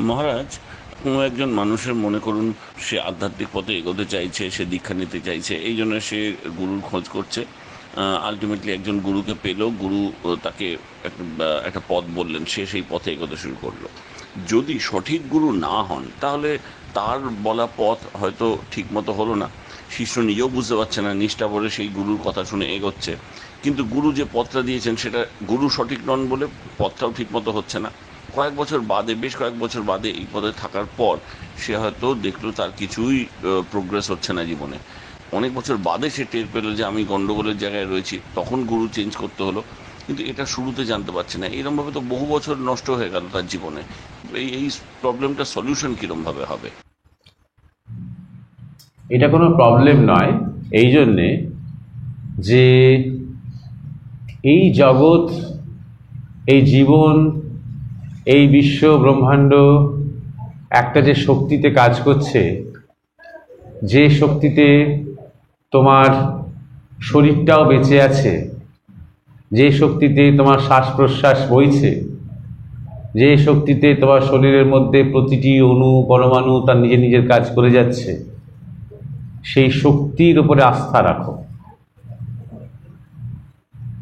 মহারাজ, কোনো একজন মানুষের মনে করুন সে আধ্যাত্মিক পথে এগোতে চাইছে, সে দীক্ষা নিতে চাইছে, এই জন্য সে গুরুর খোঁজ করছে। আলটিমেটলি একজন গুরুকে পেল, গুরু তাকে একটা পথ বললেন, সে সেই পথে এগোতে শুরু করলো। যদি সঠিক গুরু না হন তাহলে তার বলা পথ হয়তো ঠিক মতো হলো না, শিষ্য নিজেও বুঝতে পারছে না, নিষ্ঠা ভরে সেই গুরুর কথা শুনে এগোচ্ছে, কিন্তু গুরু যে পথটা দিয়েছেন সেটা গুরু সঠিক নন বলে পথটাও ঠিক মতো হচ্ছে না। কয়েক বছর বাদে, বেশ কয়েক বছর বাদে এই পদে থাকার পর সে হয়তো দেখলো তার কিছুই প্রোগ্রেস হচ্ছে না জীবনে। অনেক বছর বাদে সে টের পেলো যে আমি গন্ডগোলের জায়গায় রয়েছি, তখন গুরু চেঞ্জ করতে হলো। কিন্তু এটা শুরুতে জানতে পারছে না, এরমভাবে তো বহু বছর নষ্ট হয়ে গেল তার জীবনে। এই প্রবলেমটা সলিউশন কীরমভাবে হবে? এটা কোনো প্রবলেম নয়, এই জন্যে যে এই জগৎ, এই জীবন, এই বিশ্ব ব্রহ্মাণ্ড একটা যে শক্তিতে কাজ করছে, যে শক্তিতে তোমার শরীরটাও বেঁচে আছে, যে শক্তিতে তোমার শ্বাস প্রশ্বাস বইছে, যে শক্তিতে তোমার শরীরের মধ্যে প্রতিটি অণু পরমাণু তার নিজের নিজের কাজ করে যাচ্ছে, সেই শক্তির উপরে আস্থা রাখো।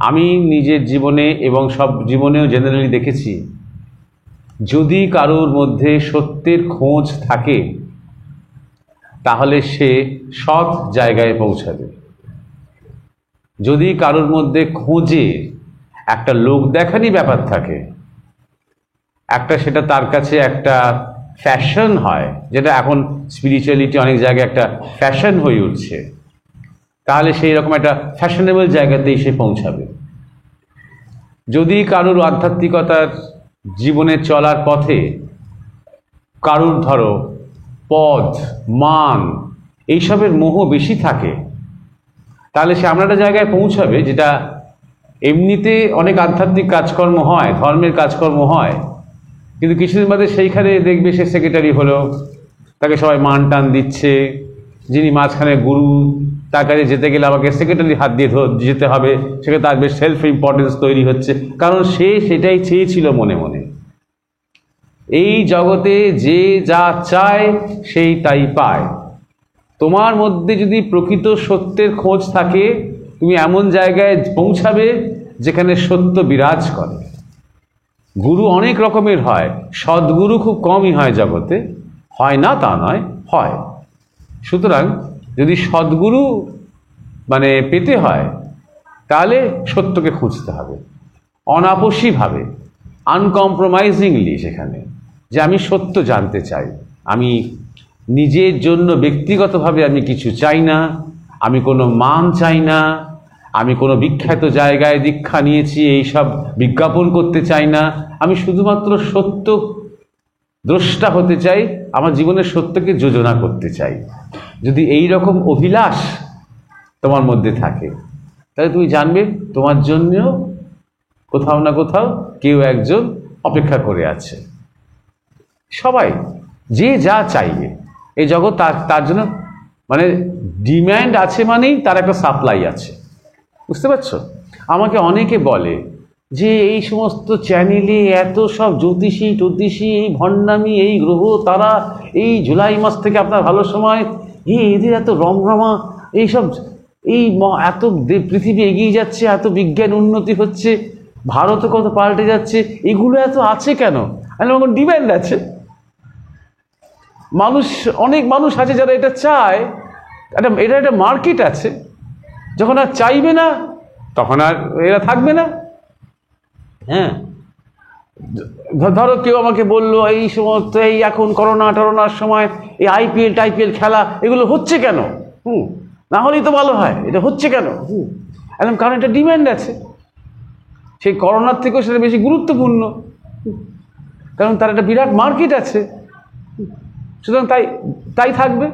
আমি নিজের জীবনে এবং সব জীবনেও জেনারেলি দেখেছি, যদি কারোর মধ্যে সত্যের খোঁজ থাকে তাহলে সে সৎ জায়গায় পৌঁছাবে। যদি কারোর মধ্যে খোঁজে একটা লোক দেখানি ব্যাপার থাকে, একটা সেটা তার কাছে একটা ফ্যাশন হয়, যেটা এখন স্পিরিচুয়ালিটি অনেক জায়গায় একটা ফ্যাশন হয়ে উঠছে, তাহলে সেই রকম একটা ফ্যাশনেবল জায়গাতেই সে পৌঁছাবে। যদি কারোর আধ্যাত্মিকতার জীবনে চলার পথে কারুর ধরো পদ মান এইসবের মোহ বেশি থাকে, তাহলে সে এমন একটা জায়গায় পৌঁছাবে যেটা এমনিতে অনেক আধ্যাত্মিক কাজকর্ম হয়, ধর্মের কাজকর্ম হয়, কিন্তু কিছুদিন বাদে সেইখানে দেখবে সে সেক্রেটারি হলো, তাকে সবাই মান টান দিচ্ছে, যিনি মাঝখানে গুরু তার কাছে যেতে গেলে আমাকে সেক্রেটারি হাত দিয়ে যেতে হবে, সেখানে তার বেশ সেলফ ইম্পর্টেন্স তৈরি হচ্ছে, কারণ সে সেটাই চেয়েছিল মনে মনে। এই জগতে যে যা চায় সেই তাই পায়। তোমার মধ্যে যদি প্রকৃত সত্যের খোঁজ থাকে, তুমি এমন জায়গায় পৌঁছাবে যেখানে সত্য বিরাজ করে। গুরু অনেক রকমের হয়, সদ্গুরু খুব কমই হয় জগতে, হয় না তা নয়, হয়। সুতরাং যদি সদ্গুরু পেতে হয় তাহলে সত্যকে খুঁজতে হবে অনাপোসীভাবে, আনকম্প্রোমাইজিংলি, সেখানে যে আমি সত্য জানতে চাই, আমি নিজের জন্য ব্যক্তিগতভাবে আমি কিছু চাই না, আমি কোনো মান চাই না, আমি কোনো বিখ্যাত জায়গায় দীক্ষা নিয়েছি এইসব বিজ্ঞাপন করতে চাই না, আমি শুধুমাত্র সত্য দ্রষ্টা হতে চাই, আমার জীবনের সত্যকে যোজনা করতে চাই। যদি এই রকম অভিলাষ তোমার মধ্যে থাকে তাহলে তুমি জানবে তোমার জন্য কোথাও না কোথাও কেউ একজন অপেক্ষা করে আছে। সবাই যে যা চাইবে এই জগৎ তার জন্য ডিম্যান্ড আছে, মানেই তার একটা সাপ্লাই আছে, বুঝতে পারছো? আমাকে অনেকে বলে যে এই সমস্ত চ্যানেলে এত সব জ্যোতিষী টতিষী, এই ভণ্ডামি, এই গ্রহ তারা, এই জুলাই মাস থেকে আপনার ভালো সময়, এদের এত রমরমা, এইসব, এত পৃথিবী এগিয়ে যাচ্ছে, এত বিজ্ঞান উন্নতি হচ্ছে, ভারতও কত পাল্টে যাচ্ছে, এগুলো এত আছে কেন? ডিম্যান্ড আছে, অনেক মানুষ আছে যারা এটা চায়, এটা একটা মার্কেট আছে। যখন আর চাইবে না তখন আর এরা থাকবে না। হ্যাঁ, ধরো কেউ আমাকে বললো এই সমস্ত, এই এখন করোনার সময় এই আইপিএল খেলা এগুলো হচ্ছে কেন? না হলেই তো ভালো হয়, এটা হচ্ছে কেন? একদম, কারণ এটা ডিম্যান্ড আছে, সেই করোনার থেকেও সেটা বেশি গুরুত্বপূর্ণ, কারণ তার একটা বিরাট মার্কেট আছে। সুতরাং তাই থাকবে।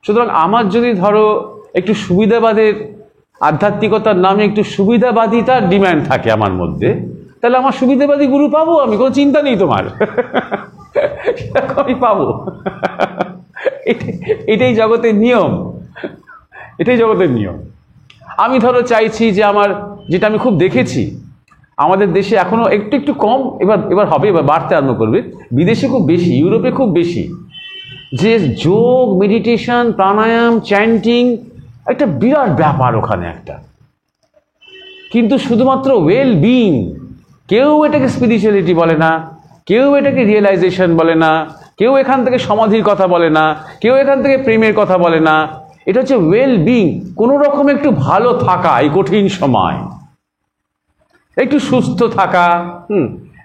সুতরাং আমার যদি ধরো একটু সুবিধাবাদের, আধ্যাত্মিকতার নামে একটু সুবিধাবাদিতার ডিম্যান্ড থাকে আমার মধ্যে, তাহলে আমার সুবিধাবাদী গুরু পাবো, আমি কোনো চিন্তা নেই তোমার, আমি পাবো। এটাই জগতের নিয়ম, এটাই জগতের নিয়ম। আমি ধরো চাইছি যে যেটা আমি খুব দেখেছি, আমাদের দেশে এখনো একটু একটু কম, এবার এবার হবে, এবার বাড়তে আরম্ভ করবে। বিদেশে খুব বেশি, ইউরোপে খুব বেশি, যে যোগ, মেডিটেশন, প্রাণায়াম, চ্যান্টিং একটা বিরাট ব্যাপার ওখানে একটা। কিন্তু শুধুমাত্র ওয়েল বিইং, কেউ এটাকে স্পিরিচুয়ালিটি বলে না, কেউ এটাকে রিয়েলাইজেশন বলে না, কেউ এখান থেকে সমাধির কথা বলে না, কেউ এখান থেকে প্রেমের কথা বলে না। এটা হচ্ছে ওয়েল বিইং, কোনো রকম একটু ভালো থাকা এই কঠিন সময়, একটু সুস্থ থাকা,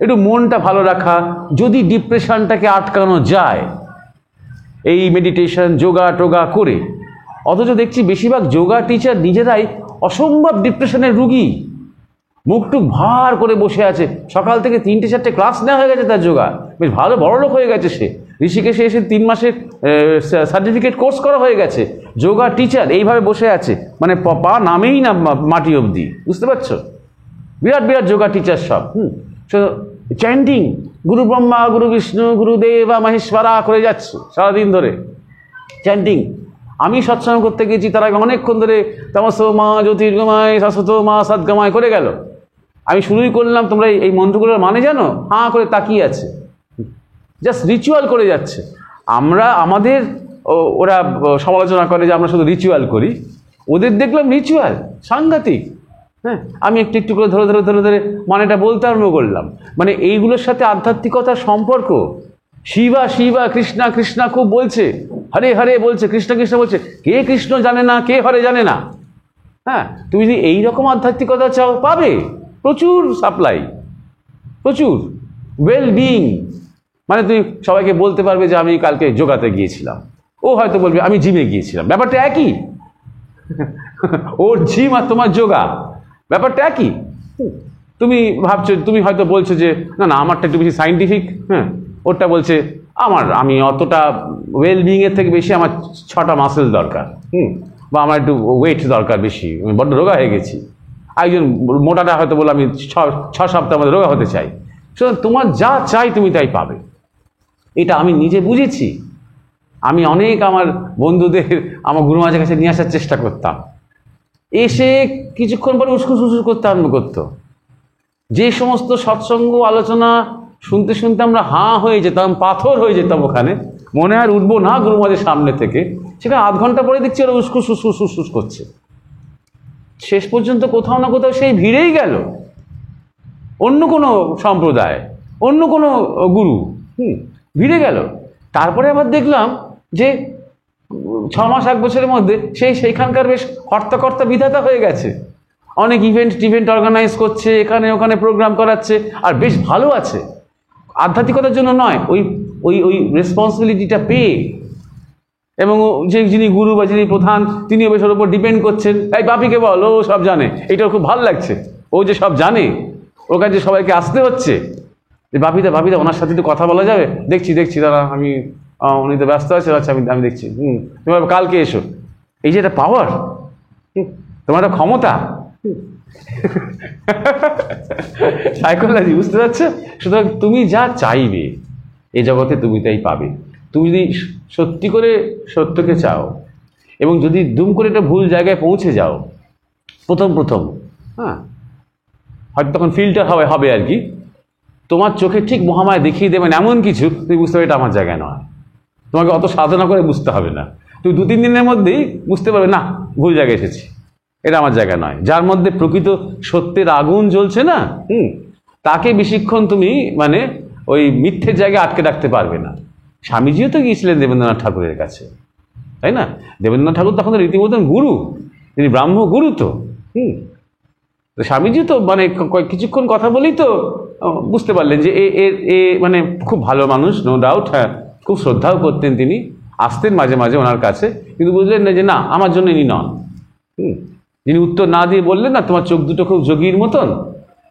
একটু মনটা ভালো রাখা। যদি ডিপ্রেশনটাকে আটকানো যায় এই মেডিটেশন, যোগা টোগা করে। অথচ দেখছি বেশিরভাগ যোগা টিচার নিজেরাই অসম্ভব ডিপ্রেশনের রুগী, মুখটুক ভার করে বসে আছে, সকাল থেকে 3-4টে ক্লাস নেওয়া হয়ে গেছে তার যোগা, বেশ ভালো বড় লোক হয়ে গেছে সে, ঋষিকেশে এসে 3 মাসের সার্টিফিকেট কোর্স করা হয়ে গেছে, যোগা টিচার এইভাবে বসে আছে, মানে পা নামেই না মাটি অবধি, বুঝতে পারছো? বিরাট বিরাট যোগা টিচার সব। চ্যান্টিং গুরু ব্রহ্মা গুরু বিষ্ণু গুরুদেবা মহেশ্বরা করে যাচ্ছে সারাদিন ধরে চ্যান্টিং। আমি সৎসঙ্গ করতে গেছি, তার আগে অনেকক্ষণ ধরে তমস মা জ্যোতির্গময় শাশ্বত মা সদ্গময় করে গেল। আমি শুরুই করলাম, তোমরা এই মন্ত্রগুলোর মানে জানো? হাঁ করে তাকিয়ে আছে, জাস্ট রিচুয়াল করে যাচ্ছে। আমরা আমাদের ওরা সমালোচনা করে যে আমরা শুধু রিচুয়াল করি, ওদের দেখলাম রিচুয়াল সাংঘাতিক। হ্যাঁ, আমি একটু একটু করে ধরে ধরে ধরে ধরে মানেটা বলতে আরম্ভ করলাম। মানে এইগুলোর সাথে আধ্যাত্মিকতার সম্পর্ক। শিবা শিবা, কৃষ্ণা কৃষ্ণা খুব বলছে, হরে হরে বলছে, কৃষ্ণ কৃষ্ণ বলছে, কে কৃষ্ণ জানে না, কে হরে জানে না। হ্যাঁ, তুমি যদি এইরকম আধ্যাত্মিকতা চাও পাবে, প্রচুর সাপ্লাই, প্রচুর ওয়েল বিইং। মানে তুমি সবাইকে বলতে পারবে যে আমি কালকে যোগাতে গিয়েছিলাম, ও হয়তো বলবে আমি জিমে গিয়েছিলাম, ব্যাপারটা একই। ওর জিম আর তোমার যোগা ব্যাপারটা একই। তুমি ভাবছো, তুমি হয়তো বলছো যে না না আমারটা একটু বেশি সাইন্টিফিক, হ্যাঁ, ওরটা বলছে আমি অতটা ওয়েল বিইং এর থেকে বেশি আমার 6টা মাসেল দরকার, বা আমার একটু ওয়েট দরকার বেশি, আমি বড্ড রোগা হয়ে গেছি। একজন মোটাটা হয়তো বলে আমি 6 সপ্তাহের মধ্যে রোগা হতে চাই। সুতরাং তোমার যা চাই তুমি তাই পাবে, এটা আমি নিজে বুঝেছি। আমি অনেক আমার বন্ধুদের আমার গুরু মহারাজের কাছে নিয়ে আসার চেষ্টা করতাম, এসে কিছুক্ষণ পরে উস্কুস উস্কুস করতে আরম্ভ করতো। যে সমস্ত সৎসঙ্গ আলোচনা শুনতে শুনতে আমরা হাঁ হয়ে যেতাম, পাথর হয়ে যেতাম, ওখানে মনে হয় উঠবো না গুরু মহারাজের সামনে থেকে, সেখানে আধ ঘন্টা পরে দেখছি ওরা উস্কুস উস্কুস উস্কুস করছে। শেষ পর্যন্ত কোথাও না কোথাও সেই ভিড়েই গেল অন্য কোনো সম্প্রদায়, অন্য কোনো গুরু, ভিড়ে গেল। তারপরে আবার দেখলাম যে 6 মাস 1 বছরের মধ্যে সেইখানকার বেশ হর্তাকর্তা বিধাতা হয়ে গেছে, অনেক ইভেন্ট অর্গানাইজ করছে, এখানে ওখানে প্রোগ্রাম করাচ্ছে, আর বেশ ভালো আছে। আধ্যাত্মিকতার জন্য নয়, ওই ওই ওই রেসপন্সিবিলিটিটা পেয়ে, এবং যিনি গুরু বা যিনি প্রধান তিনিও বেশ ওর উপর ডিপেন্ড করছেন। এই বাপিকে বল, ও সব জানে, এটা খুব ভালো লাগছে, ও যে সব জানে, ওর কাছে সবাইকে আসতে হচ্ছে। যে বাপিদা ওনার সাথে একটু কথা বলা যাবে? দেখছি দাদা, উনি তো ব্যস্ত আছে, আচ্ছা আমি দেখছি, তুমি কালকে এসো। এই যে এটা পাওয়ার, তোমার একটা ক্ষমতা, সাইকোলজি, বুঝতে পারছো? সুতরাং তুমি যা চাইবে এই জগতে তুমি তাই পাবে। তুমি যদি সত্যি করে সত্যকে চাও, এবং যদি দুম করে একটা ভুল জায়গায় পৌঁছে যাও প্রথম, হ্যাঁ, হয়তো তখন ফিল্টার হবে আর কি, তোমার চোখে ঠিক মহামায়া দেখিয়ে দেবেন এমন কিছু, তুমি বুঝতে পারবে এটা আমার জায়গায় নয়। তোমাকে অত সাধনা করে বুঝতে হবে না, তুমি 2-3 দিনের মধ্যেই বুঝতে পারবে না ভুল জায়গায় এসেছি, এটা আমার জায়গা নয়। যার মধ্যে প্রকৃত সত্যের আগুন জ্বলছে না, তাকে বেশিক্ষণ তুমি মানে ওই মিথ্যের জায়গায় আটকে রাখতে পারবে না। স্বামীজিও তো গিয়েছিলেন দেবেন্দ্রনাথ ঠাকুরের কাছে, তাই না? দেবেন্দ্রনাথ ঠাকুর তখন রীতিমতন গুরু, তিনি ব্রাহ্ম গুরু তো। স্বামীজি তো মানে কিছুক্ষণ কথা বলেই তো বুঝতে পারলেন যে এ মানে খুব ভালো মানুষ, নো ডাউট। হ্যাঁ, খুব শ্রদ্ধাও করতেন তিনি, আসতেন মাঝে মাঝে ওনার কাছে, কিন্তু বুঝলেন না যে না, আমার জন্য ইনি নন। যিনি উত্তর না দিয়ে বললেন না, তোমার চোখ দুটো খুব যোগীর মতন,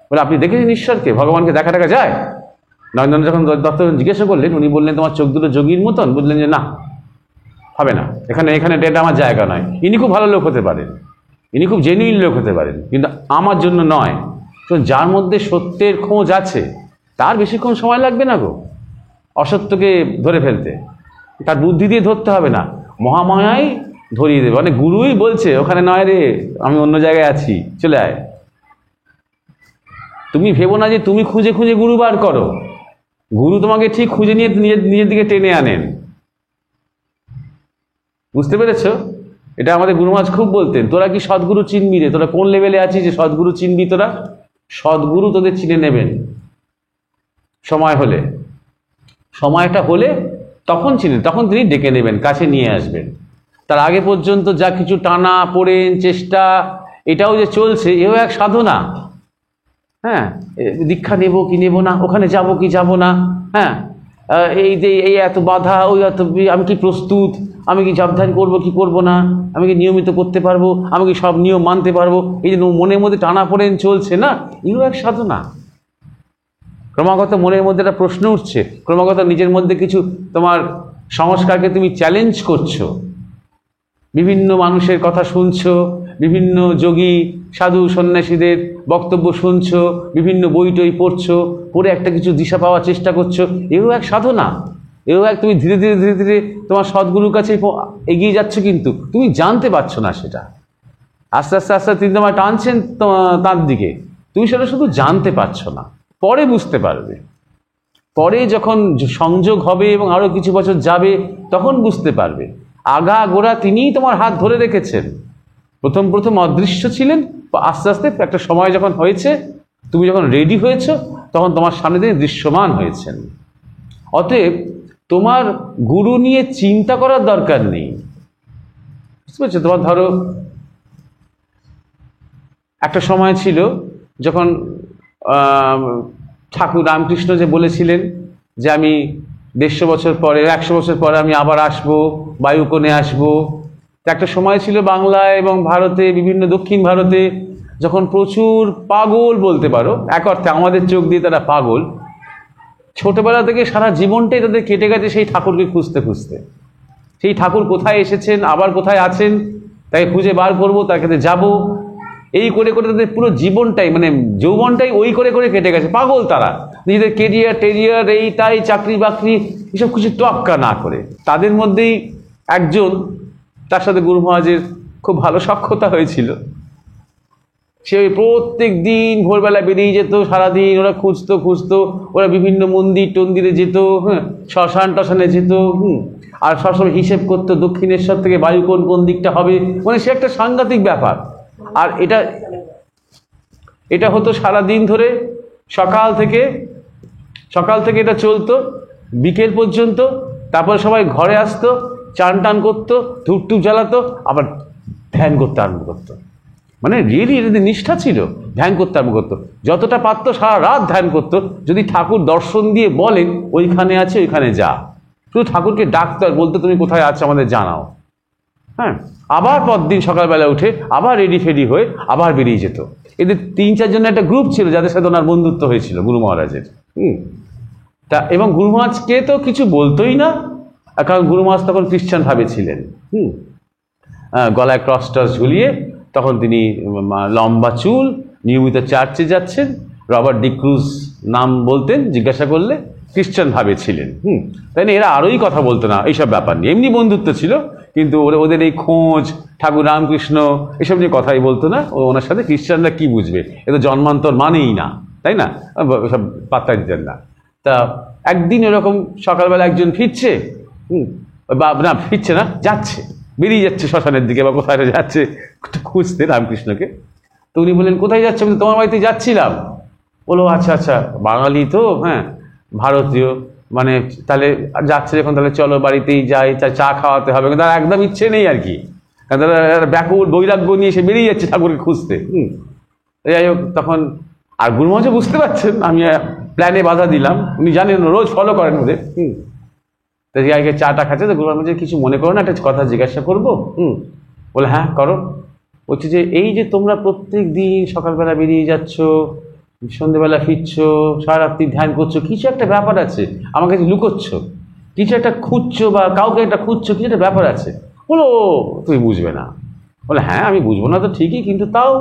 বলে আপনি দেখেছেন ঈশ্বরকে, ভগবানকে দেখা যায়? নরেন্দ্র যখন দত্ত জিজ্ঞাসা করলেন, উনি বললেন তোমার চোখ দুটো যোগীর মতন। বুঝলেন যে না, হবে না, এখানে এটা আমার জায়গা নয়। ইনি খুব ভালো লোক হতে পারেন, ইনি খুব জেনুইন লোক হতে পারেন, কিন্তু আমার জন্য নয়। তো যার মধ্যে সত্যের খোঁজ আছে তার বেশিক্ষণ সময় লাগবে না গো অসত্যকে ধরে ফেলতে, তার বুদ্ধি দিয়ে ধরতে হবে না, মহামায়াই ধরিয়ে দেবে। মানে গুরুই বলছে ওখানে নয় রে, আমি অন্য জায়গায় আছি, চলে আয়। তুমি ভেবো না যে তুমি খুঁজে খুঁজে গুরু বার করো, গুরু তোমাকে ঠিক খুঁজে নিয়ে নিজের দিকে টেনে আনেন। বুঝতে পেরেছ? এটা আমাদের গুরু মহারাজ খুব বলতেন, তোরা কি সদ্গুরু চিনবি রে? তোরা কোন লেভেলে আছিস যে সদ্গুরু চিনবি? তোরা সদ্গুরু তোদের চিনে নেবেন সময় হলে, সময়টা হলে তখন চিনে, তখন তিনি ডেকে নেবেন, কাছে নিয়ে আসবেন। তার আগে পর্যন্ত যা কিছু টানা পোড়েন চেষ্টা, এটাও যে চলছে, এও এক সাধনা। হ্যাঁ, দীক্ষা নেব কি নেব না, ওখানে যাব কি যাব না, হ্যাঁ, এই এত বাধা, ওই এত, আমি কি প্রস্তুত, আমি কি সাবধান করব কি করব না, আমি কি নিয়মিত করতে পারবো, আমি কি সব নিয়ম মানতে পারবো, এই যে মনের মধ্যে টানা পড়েন চলছে না, এও এক সাধনা। ক্রমাগত মনের মধ্যে একটা প্রশ্ন উঠছে, ক্রমাগত নিজের মধ্যে কিছু তোমার সংস্কারকে তুমি চ্যালেঞ্জ করছো, বিভিন্ন মানুষের কথা শুনছো, বিভিন্ন যোগী সাধু সন্ন্যাসীদের বক্তব্য শুনছো, বিভিন্ন বই টই পড়ছো, পড়ে একটা কিছু দিশা পাওয়ার চেষ্টা করছো, এও এক সাধনা। এও এক, তুমি ধীরে ধীরে ধীরে ধীরে তোমার সদ্গুরুর কাছে এগিয়ে যাচ্ছ, কিন্তু তুমি জানতে পারছো না সেটা। আস্তে আস্তে আস্তে তিনি তোমায় টানছেন তার দিকে, তুমি সেটা শুধু জানতে পারছো না, পরে বুঝতে পারবে। পরে যখন সংযোগ হবে এবং আরো কিছু বছর যাবে, তখন বুঝতে পারবে আগা গোড়া তিনিই তোমার হাত ধরে রেখেছেন। প্রথম প্রথম অদৃশ্য ছিলেন, আস্তে আস্তে একটা সময় যখন হয়েছে, তুমি যখন রেডি হয়েছ, তখন তোমার সামনে দিয়ে দৃশ্যমান হয়েছেন। অতএব তোমার গুরু নিয়ে চিন্তা করার দরকার নেই। বুঝতে পারছো? তোমার ধরো একটা সময় ছিল যখন ঠাকুর রামকৃষ্ণ যে বলেছিলেন যে আমি 150 বছর পরে, 100 বছর পরে আমি আবার আসবো, বায়ুকোণে আসবো। একটা সময় ছিল বাংলায় এবং ভারতে, বিভিন্ন দক্ষিণ ভারতে, যখন প্রচুর পাগল, বলতে পারো এক অর্থে আমাদের চোখ দিয়ে তারা পাগল, ছোটবেলা থেকে সারা জীবনটাই তাদের কেটে গেছে সেই ঠাকুরকে খুঁজতে খুঁজতে। সেই ঠাকুর কোথায় এসেছেন, আবার কোথায় আছেন, তাকে খুঁজে বার করবো, তার কাছে যাবো, এই করে করে তাদের পুরো জীবনটাই, মানে যৌবনটাই ওই করে করে কেটে গেছে। পাগল তারা, নিজেদের কেরিয়ার এইটাই, চাকরি বাকরি, এসব কিছু তোয়াক্কা না করে। তাদের মধ্যেই একজন, তার সাথে গুরু মহারাজের খুব ভালো সখ্যতা হয়েছিল। সে প্রত্যেক দিন ভোরবেলা বেরিয়ে যেত, সারাদিন ওরা খুঁজতো, ওরা বিভিন্ন মন্দির টন্দিরে যেত, হ্যাঁ, শ্মশান টশানে যেত, আর সবসময় হিসেব করতো দক্ষিণেশ্বর থেকে বায়ুকোণ কোন দিকটা হবে, মানে সে একটা সাংঘাতিক ব্যাপার। আর এটা হতো সারাদিন ধরে, সকাল থেকে এটা চলতো বিকেল পর্যন্ত। তারপরে সবাই ঘরে আসতো, চান টান করতো, ধূপ টুপ জ্বালাতো, আবার ধ্যান করতে আরম্ভ করতো। মানে রিয়েলি এটা নিষ্ঠা ছিল, ধ্যান করতে আরম্ভ করতো, যতটা পারতো সারা রাত ধ্যান করতো। যদি ঠাকুর দর্শন দিয়ে বলেন ওইখানে আছে, ওইখানে যা, শুধু ঠাকুরকে ডাকতো আর বলতো তুমি কোথায় আছো আমাদের জানাও। হ্যাঁ, আবার পরদিন সকালবেলা উঠে আবার রেডি ফেডি হয়ে আবার বেরিয়ে যেত। এদের 3-4 জনের একটা গ্রুপ ছিল যাদের সাথে ওনার বন্ধুত্ব হয়েছিল গুরু মহারাজের। তা এবং গুরু মহারাজকে তো কিছু বলতোই না, কারণ গুরু মহারাজ তখন খ্রিস্টান ভাবে ছিলেন। গলায় ক্রস টস ঝুলিয়ে, তখন তিনি লম্বা চুল, নিয়মিত চার্চে যাচ্ছেন। রবার্ট ডিক্রুজ নাম বলতেন, জিজ্ঞাসা করলে খ্রিস্টান ভাবে ছিলেন। তাই না, এরা আরোই কথা বলতো না এইসব ব্যাপার নিয়ে, এমনি বন্ধুত্ব ছিল, কিন্তু ওদের এই খোঁজ, ঠাকুর রামকৃষ্ণ, এসব নিয়ে কথাই বলতো না। ওনার সাথে খ্রিস্টানরা কি বুঝবে, এ তো জন্মান্তর মানেই না, তাই না, সব পাত্তা দিতেন না। তা একদিন এরকম সকালবেলা একজন ফিরছে, না ফিরছে না, যাচ্ছে, বেরিয়ে যাচ্ছে শ্মশানের দিকে বা কোথায় যাচ্ছে খুঁজতে রামকৃষ্ণকে। তো উনি বললেন কোথায় যাচ্ছে? তোমার বাড়িতে যাচ্ছিলাম। বলো আচ্ছা আচ্ছা, বাঙালি তো, হ্যাঁ, ভারতীয়, মানে তাহলে যাচ্ছে যখন, তাহলে চলো বাড়িতেই যাই, চা খাওয়াতে হবে। কিন্তু তার একদম ইচ্ছে নেই আর কি, তারা ব্যাকুল বৈরাগ্য নিয়ে এসে বেরিয়ে যাচ্ছে ঠাকুরকে খুঁজতে। যাই হোক, তখন আর গুরু মহারাজ বুঝতে পারছেন আমি প্ল্যানে বাধা দিলাম, উনি জানেন, রোজ ফলো করেন ওদের। তো আগে চাটা খাচ্ছে, তো গুরু মহারাজ কিছু মনে করো না, একটা কথা জিজ্ঞাসা করবো? বলে হ্যাঁ করো। বলছি যে এই যে তোমরা প্রত্যেক দিন সকালবেলা বেরিয়ে যাচ্ছ, সন্ধ্যেবেলা ফিরছো, সারারাত্রি ধ্যান করছো, কিছু একটা ব্যাপার আছে, আমার কাছে লুকোচ্ছ, কিছু একটা খুঁজছো বা কাউকে একটা খুঁজছো, কিছু একটা ব্যাপার আছে। বলো তুমি বুঝবে না। বলে হ্যাঁ আমি বুঝবো না তো ঠিকই, কিন্তু তাও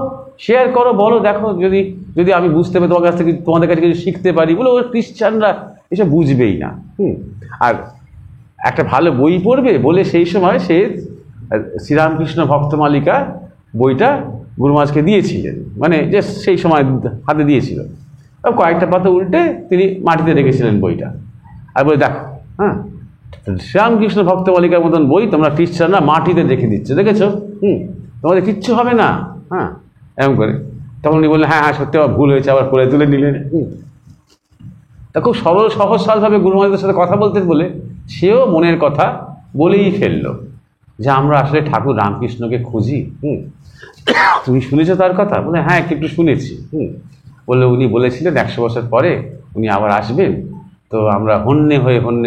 শেয়ার করো, বলো, দেখো যদি যদি আমি বুঝতে পারি, তোমার কাছ থেকে, তোমাদের কাছে কিছু শিখতে পারি। বলে ওই খ্রিস্টানরা এসব বুঝবেই না। আর একটা ভালো বই পড়বে বলে সেই সময় সে শ্রীরামকৃষ্ণ ভক্তমালিকা বইটা গুরু মহারাজকে দিয়েছিলেন, মানে যে সেই সময় হাতে দিয়েছিল। কয়েকটা পাতা উল্টে তিনি মাটিতে রেখেছিলেন বইটা, আর বলে দেখো, হ্যাঁ, শ্রীরামকৃষ্ণ ভক্তমালিকার মতন বই তোমরা খ্রিস্টানরা মাটিতে রেখে দিচ্ছ, দেখেছো? তোমাদের কিচ্ছু হবে না, হ্যাঁ, এমন করে। তখন উনি বললেন, হ্যাঁ হ্যাঁ সত্যি আমার ভুল হয়েছে, আবার করে তুলে নিলেন। তা খুব সরল সহজ সরলভাবে গুরু মহারাজের সাথে কথা বলতেন বলে সেও মনের কথা বলেই ফেললো যে আমরা আসলে ঠাকুর রামকৃষ্ণকে খুঁজি। তুমি শুনেছো তার কথা? বলে হ্যাঁ একটু শুনেছি। বললে উনি বলেছিলেন 100 বছর পরে উনি আবার আসবেন, তো আমরা হন্যে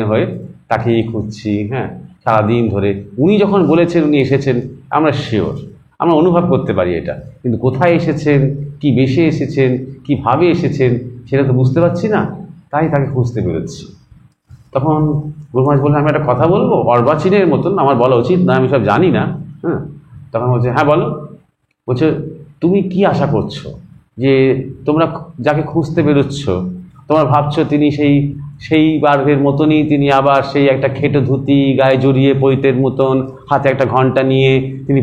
হয়ে তাকেই খুঁজছি, হ্যাঁ, সারাদিন ধরে। উনি যখন বলেছেন উনি এসেছেন, আমরা শিওর, আমরা অনুভব করতে পারি এটা, কিন্তু কোথায় এসেছেন, কি বেশে এসেছেন, কিভাবে এসেছেন সেটা তো বুঝতে পারছি না, তাই তাকে খুঁজতে বেরোচ্ছি। তখন গুরু মহারাজ বললেন, আমি একটা কথা বলবো, অর্বাচীনের মতন, আমার বলা উচিত না, আমি সব জানি না। তখন বলছে, হ্যাঁ বলো। বলছে, তুমি কি আশা করছো যে তোমরা যাকে খুঁজতে বেরোচ্ছ, তোমরা ভাবছো তিনি সেইবারের মতনই তিনি আবার সেই একটা খেটো ধুতি গায়ে জড়িয়ে পৈতের মতন, হাতে একটা ঘন্টা নিয়ে তিনি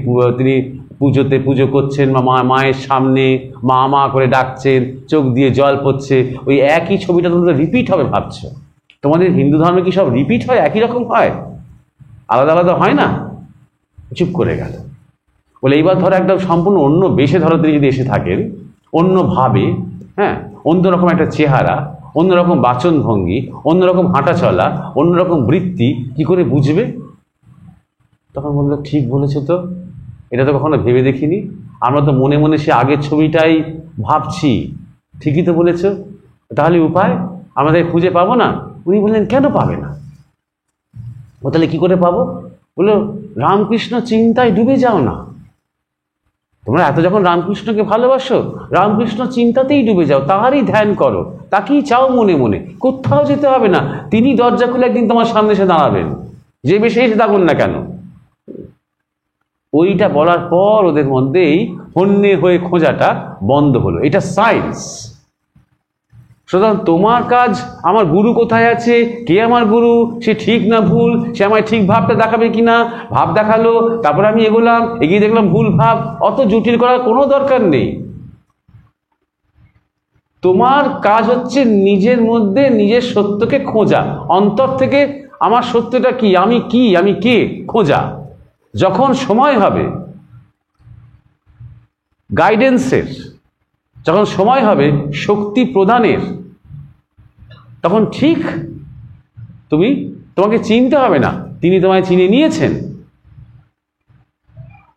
পুজো করছেন, মায়ের সামনে মা মা করে ডাকছেন, চোখ দিয়ে জল পড়ছে, ওই একই ছবিটা তোমরা রিপিট হবে ভাবছো? তোমাদের হিন্দু ধর্মে কি সব রিপিট হয়, একই রকম হয়, আলাদা আলাদা হয় না? চুপ করে গেল। বলে এইবার ধরো একদম সম্পূর্ণ অন্য বেশে ধরো তিনি যদি এসে থাকেন, অন্যভাবে, হ্যাঁ, অন্যরকম একটা চেহারা, অন্যরকম বাচনভঙ্গি, অন্যরকম হাঁটা চলা, অন্যরকম বৃত্তি, কি করে বুঝবে? তখন বললো, ঠিক বলেছো তো, এটা তো কখনো ভেবে দেখিনি, আমরা তো মনে মনে সে আগের ছবিটাই ভাবছি। ঠিকই তো বলেছো, তাহলে উপায় আমাদের খুঁজে পাবো না? উনি বললেন, কেন পাবে না? ও তাহলে কি করে পাবো? বললো, রামকৃষ্ণ চিন্তায় ডুবে যাও না, তোমরা এত যখন রামকৃষ্ণকে ভালোবাসো, রামকৃষ্ণ চিন্তাতেই ডুবে যাও, তাহারই ধ্যান করো, তাকেই চাও মনে মনে, কোথাও যেতে হবে না, তিনি দরজা খুলে একদিন তোমার সামনে এসে দাঁড়াবেন, যে বেশি এসে থাকুন না কেন। ওইটা বলার পর ওদের মধ্যেই হন্যে হয়ে খোঁজাটা বন্ধ হলো। এটা সায়েন্স। সুতরাং তোমার কাজ, আমার গুরু কোথায় আছে, কে আমার গুরু, সে ঠিক না ভুল, সে আমায় ঠিক ভাবটা দেখাবে কিনা, ভাব দেখালো, তারপর আমি এগোলাম, এগিয়ে দেখলাম ভুল ভাব, অত জটিল করার কোনো দরকার নেই। তোমার কাজ হচ্ছে নিজের মধ্যে নিজের সত্যকে খোঁজা, অন্তর থেকে আমার সত্যটা কি, আমি কে খোঁজা। যখন সময় হবে গাইডেন্সের, যখন সময় হবে শক্তি প্রদানের, তখন ঠিক তোমাকে চিনতে হবে না, তিনি তোমায় চিনে নিয়েছেন,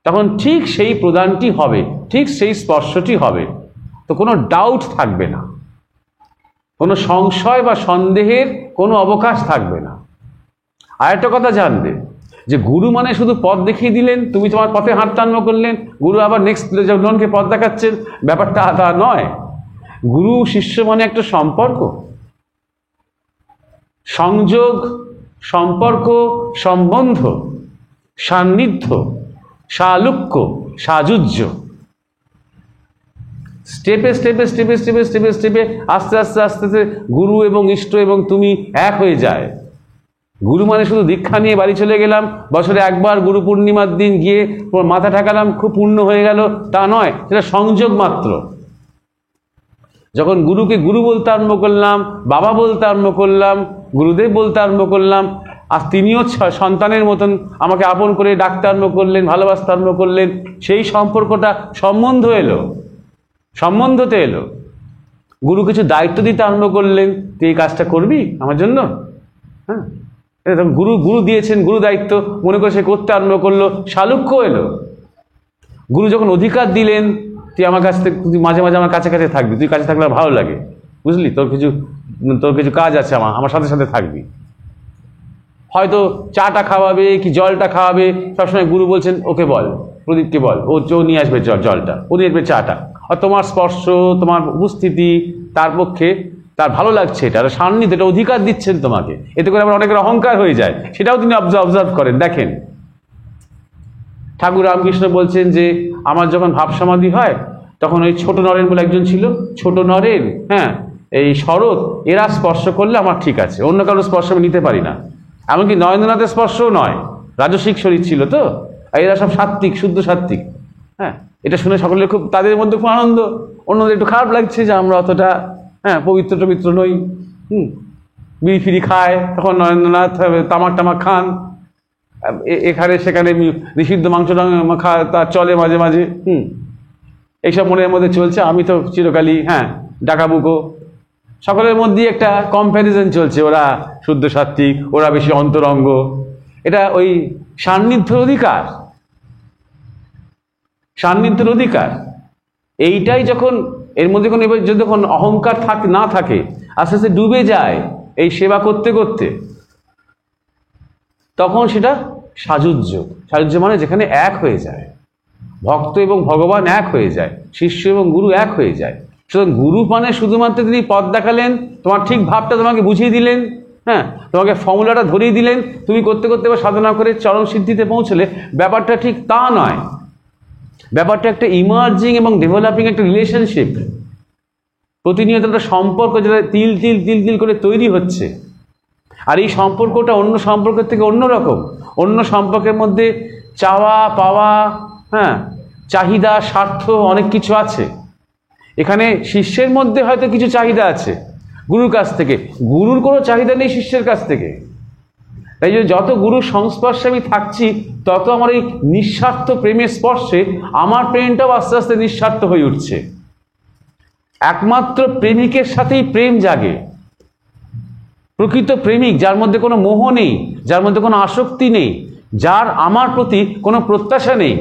তখন ঠিক সেই প্রদানটি হবে, ঠিক সেই স্পর্শটি হবে, তো কোনো ডাউট থাকবে না, কোনো সংশয় বা সন্দেহের কোনো অবকাশ থাকবে না। আর একটা কথা জানবে যে গুরু মানে শুধু পথ দেখিয়ে দিলেন, তুমি তোমার পথে হাঁটতে আরম্ভ করলেন, গুরু আবার নেক্সট জনকে পথ দেখাচ্ছেন, ব্যাপারটা তা নয়। গুরু শিষ্য মানে একটা সম্পর্ক, সংযোগ, সম্পর্ক, সম্বন্ধ, সান্নিধ্য, সালুক্য, সাযুজ্য। স্টেপে স্টেপে স্টেপে স্টেপে স্টেপে স্টেপে আস্তে আস্তে আস্তে আস্তে গুরু এবং ইষ্ট এবং তুমি এক হয়ে যায়। গুরু মানে শুধু দীক্ষা নিয়ে বাড়ি চলে গেলাম, বছরে একবার গুরু পূর্ণিমার দিন গিয়ে মাথা ঠেকালাম, খুব পূর্ণ হয়ে গেল, তা নয়, সেটা সংযোগ মাত্র। যখন গুরুকে গুরু বলতে আরম্ভ করলাম, বাবা বলতে আরম্ভ করলাম, গুরুদেব বলতে আরম্ভ করলাম, আর তিনিও সন্তানের মতন আমাকে আপন করে ডাকতে আরম্ভ করলেন, ভালোবাসতে আরম্ভ করলেন, সেই সম্পর্কটা সম্বন্ধতে এলো। গুরু কিছু দায়িত্ব দিতে আরম্ভ করলেন, তুই এই কাজটা করবি আমার জন্য, হ্যাঁ, গুরু দিয়েছেন, গুরু দায়িত্ব মনে করে সে করতে আরম্ভ করলো, সালুক্য এলো। গুরু যখন অধিকার দিলেন, তুই আমার কাছ থেকে, তুই মাঝে মাঝে আমার কাছে কাছে থাকবি, তুই কাছে থাকলে ভালো লাগে, বুঝলি, তোর কিছু কাজ আছে, আমার সাথে সাথে থাকবি, হয়তো চাটা খাওয়াবে কি জলটা খাওয়াবে, সবসময় গুরু বলছেন ওকে বল, প্রদীপকে বল, ও নিয়ে আসবে জলটা, ও নিয়ে আসবে চাটা, আর তোমার স্পর্শ, তোমার উপস্থিতি তার পক্ষে তার ভালো লাগছে, এটা সান্নিধ্য, এটা অধিকার দিচ্ছেন তোমাকে, এতে করে আবার অনেকের অহংকার হয়ে যায়, সেটাও তিনি অবজার্ভ করেন। দেখেন, ঠাকুর রামকৃষ্ণ বলছেন যে আমার যখন ভাব সমাধি হয়, তখন ওই ছোট নরেন বলে একজন ছিল, ছোট নরেন, হ্যাঁ, এই শরৎ, এরা স্পর্শ করলে আমার ঠিক আছে, অন্য কারো স্পর্শ আমি নিতে পারি না। এমনকি নরেন্দ্রনাথের স্পর্শও নয়, রাজসিক শরীর ছিল তো, এরা সব সাত্ত্বিক, শুদ্ধ সাত্ত্বিক। হ্যাঁ, এটা শুনে সকলের খুব, তাদের মধ্যে খুব আনন্দ, অন্যদের একটু খারাপ লাগছে যে আমরা অতটা হ্যাঁ, পবিত্র টবিত্র নই, বিড়ি ফিরি খায়, তখন নরেন্দ্রনাথ তামাক টামাক খান, এখানে সেখানে নিষিদ্ধ মাংস খাওয়া তার চলে মাঝে মাঝে, এইসব মনের মধ্যে চলছে। আমি তো চিরকালই ডাকাবুকো। সকলের মধ্যেই একটা কম্প্যারিজন চলছে, ওরা শুদ্ধ সাত্ত্বিক, ওরা বেশি অন্তরঙ্গ। এটা ওই সান্নিধ্যের অধিকার, সান্নিধ্যের অধিকার। এইটাই যখন এর মধ্যে কোনো যখন অহংকার না থাকে, আস্তে আস্তে ডুবে যায় এই সেবা করতে করতে, তখন সেটা সাযুজ্য। সাযুজ্য মানে যেখানে এক হয়ে যায়, ভক্ত এবং ভগবান এক হয়ে যায়, শিষ্য এবং গুরু এক হয়ে যায়। সুতরাং গুরু মানে শুধুমাত্র তিনি পথ দেখালেন, তোমার ঠিক ভাবটা তোমাকে বুঝিয়ে দিলেন, তোমাকে ফর্মুলাটা ধরিয়ে দিলেন, তুমি করতে করতে বা সাধনা করে চরম সিদ্ধিতে পৌঁছলে, ব্যাপারটা ঠিক তা নয়। ব্যাপারটা একটা ইমার্জিং এবং ডেভেলপিং একটা রিলেশনশিপ, প্রতিনিয়ত একটা সম্পর্ক যেটা তিল তিল তিল তিল করে তৈরি হচ্ছে। আর এই সম্পর্কটা অন্য সম্পর্কের থেকে অন্যরকম। অন্য সম্পর্কের মধ্যে চাওয়া পাওয়া, চাহিদা, স্বার্থ, অনেক কিছু আছে। এখানে শিষ্যের মধ্যে হয়তো কিছু চাহিদা আছে গুরুর কাছ থেকে, গুরুর কোনো চাহিদা নেই শিষ্যের কাছ থেকে। তাই জন্য যত গুরুর সংস্পর্শে আমি থাকছি, তত আমার এই নিঃস্বার্থ প্রেমের স্পর্শে আমার প্রেমটাও আস্তে আস্তে নিঃস্বার্থ হয়ে উঠছে। একমাত্র প্রেমিকের সাথেই প্রেম জাগে। প্রকৃত প্রেমিক, যার মধ্যে কোনো মোহ নেই, যার মধ্যে কোনো আসক্তি নেই, যার আমার প্রতি কোনো প্রত্যাশা নেই,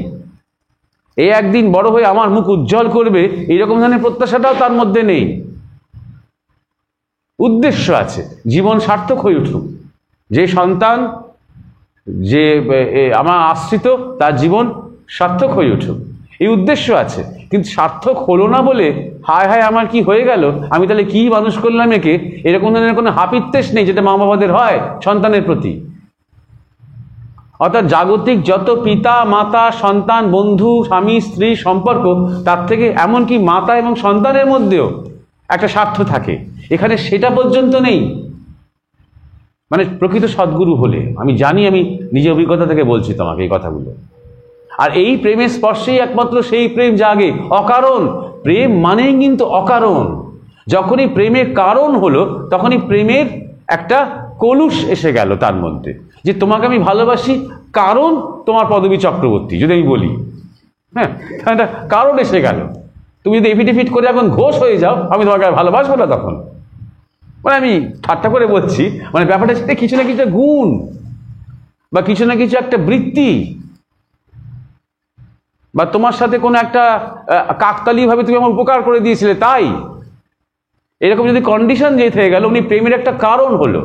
এই একদিন বড় হয়ে আমার মুখ উজ্জ্বল করবে এইরকম ধরনের প্রত্যাশাটাও তার মধ্যে নেই। উদ্দেশ্য আছে, জীবন সার্থক হয়ে উঠুক। যে সন্তান, যে আমার আশ্রিত, তার জীবন সার্থক হয়ে উঠুক, এই উদ্দেশ্য আছে। কিন্তু সার্থক হলো না বলে হায় হায় আমার কি হয়ে গেল, আমি তাহলে কি মানুষ করলাম একে, এরকম ধরনের কোনো হাপিত্যেশ নেই যেটা মা বাবাদের হয় সন্তানের প্রতি। অর্থাৎ জাগতিক যত পিতা মাতা সন্তান বন্ধু স্বামী স্ত্রী সম্পর্ক, তার থেকে এমনকি মাতা এবং সন্তানের মধ্যেও একটা স্বার্থ থাকে, এখানে সেটা পর্যন্ত নেই। মানে প্রকৃত সদ্গুরু হলে, আমি জানি, আমি নিজের অভিজ্ঞতা থেকে বলছি তোমাকে এই কথাগুলো। আর এই প্রেমের স্পর্শেই একমাত্র সেই প্রেম জাগে, অকারণ। প্রেম মানেই কিন্তু অকারণ। যখনই প্রেমের কারণ হলো, তখনই প্রেমের একটা কলুষ এসে গেল তার মধ্যে, যে তোমাকে আমি ভালোবাসি কারণ তোমার পদবী চক্রবর্তী, যদি আমি বলি, একটা কারণ এসে গেল। তুমি যদি এফিডেভিট করে এখন ঘোষ হয়ে যাও, আমি তোমাকে আর ভালোবাসবো না, তখন মানে আমি ঠাট্টা করে বলছি, মানে ব্যাপারটা সেটা কিছু না কিছু গুণ বা কিছু না কিছু একটা বৃত্তি, বা তোমার সাথে কোনো একটা কাকতালীয়ভাবে তুমি আমার উপকার করে দিয়েছিলে, তাই এরকম যদি কন্ডিশন যে থেকে গেল, উনি প্রেমের একটা কারণ হলো।